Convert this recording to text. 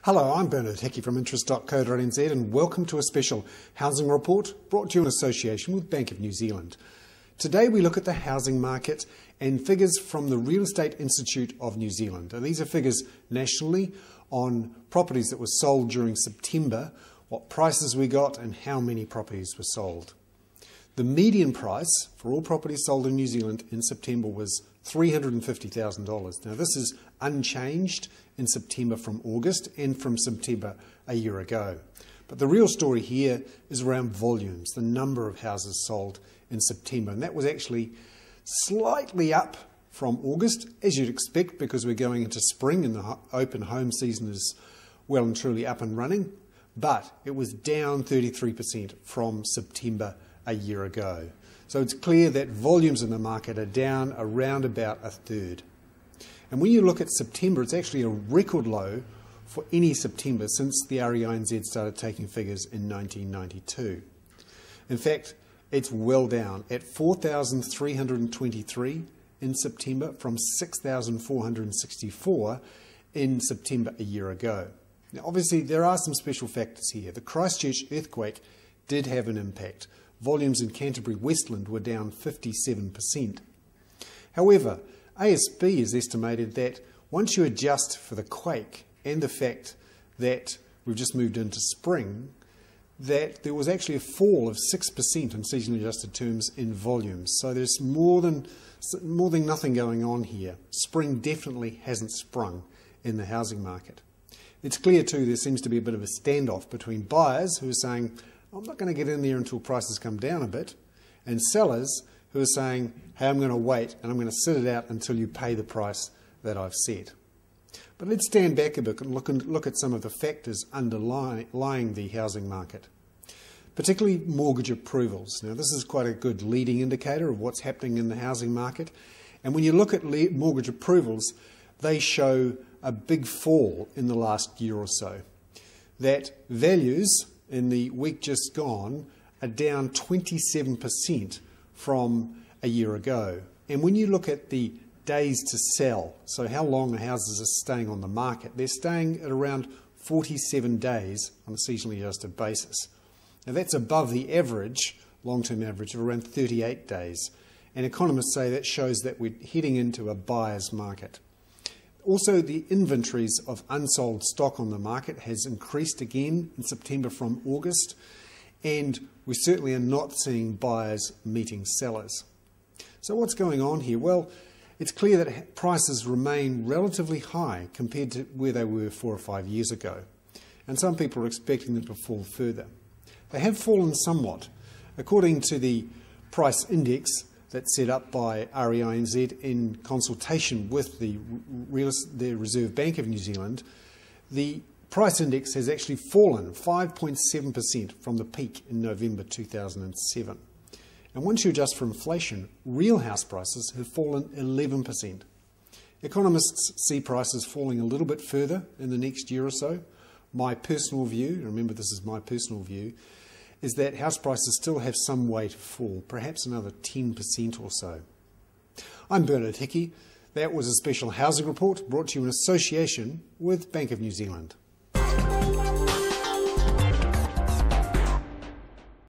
Hello, I'm Bernard Hickey from interest.co.nz and welcome to a special housing report brought to you in association with Bank of New Zealand. Today we look at the housing market and figures from the Real Estate Institute of New Zealand. Now, these are figures nationally on properties that were sold during September, what prices we got and how many properties were sold. The median price for all properties sold in New Zealand in September was $350,000. Now this is unchanged in September from August and from September a year ago. But the real story here is around volumes, the number of houses sold in September. And that was actually slightly up from August, as you'd expect, because we're going into spring and the open home season is well and truly up and running. But it was down 33% from September a year ago. So it's clear that volumes in the market are down around about a third. And when you look at September, it's actually a record low for any September since the REINZ started taking figures in 1992. In fact, it's well down at 4,323 in September from 6,464 in September a year ago. Now, obviously, there are some special factors here. The Christchurch earthquake did have an impact. Volumes in Canterbury Westland were down 57%. However, ASB has estimated that once you adjust for the quake and the fact that we've just moved into spring, that there was actually a fall of 6% in seasonally adjusted terms in volumes. So there's more than nothing going on here. Spring definitely hasn't sprung in the housing market. It's clear too there seems to be a bit of a standoff between buyers who are saying, I'm not going to get in there until prices come down a bit, and sellers who are saying, hey, I'm going to wait and I'm going to sit it out until you pay the price that I've set. But let's stand back a bit and look at some of the factors underlying the housing market, particularly mortgage approvals. Now, this is quite a good leading indicator of what's happening in the housing market. And when you look at mortgage approvals, they show a big fall in the last year or so. That values in the week just gone are down 27% from a year ago. And when you look at the days to sell, so how long the houses are staying on the market, they're staying at around 47 days on a seasonally adjusted basis. Now that's above the average, long-term average of around 38 days. And economists say that shows that we're heading into a buyer's market. Also, the inventories of unsold stock on the market has increased again in September from August, and we certainly are not seeing buyers meeting sellers. So what's going on here? Well, it's clear that prices remain relatively high compared to where they were 4 or 5 years ago, and some people are expecting them to fall further. They have fallen somewhat. According to the price index that's set up by REINZ in consultation with the Reserve Bank of New Zealand, the price index has actually fallen 5.7% from the peak in November 2007. And once you adjust for inflation, real house prices have fallen 11%. Economists see prices falling a little bit further in the next year or so. My personal view, remember this is my personal view, is that house prices still have some way to fall, perhaps another 10% or so. I'm Bernard Hickey. That was a special housing report brought to you in association with Bank of New Zealand.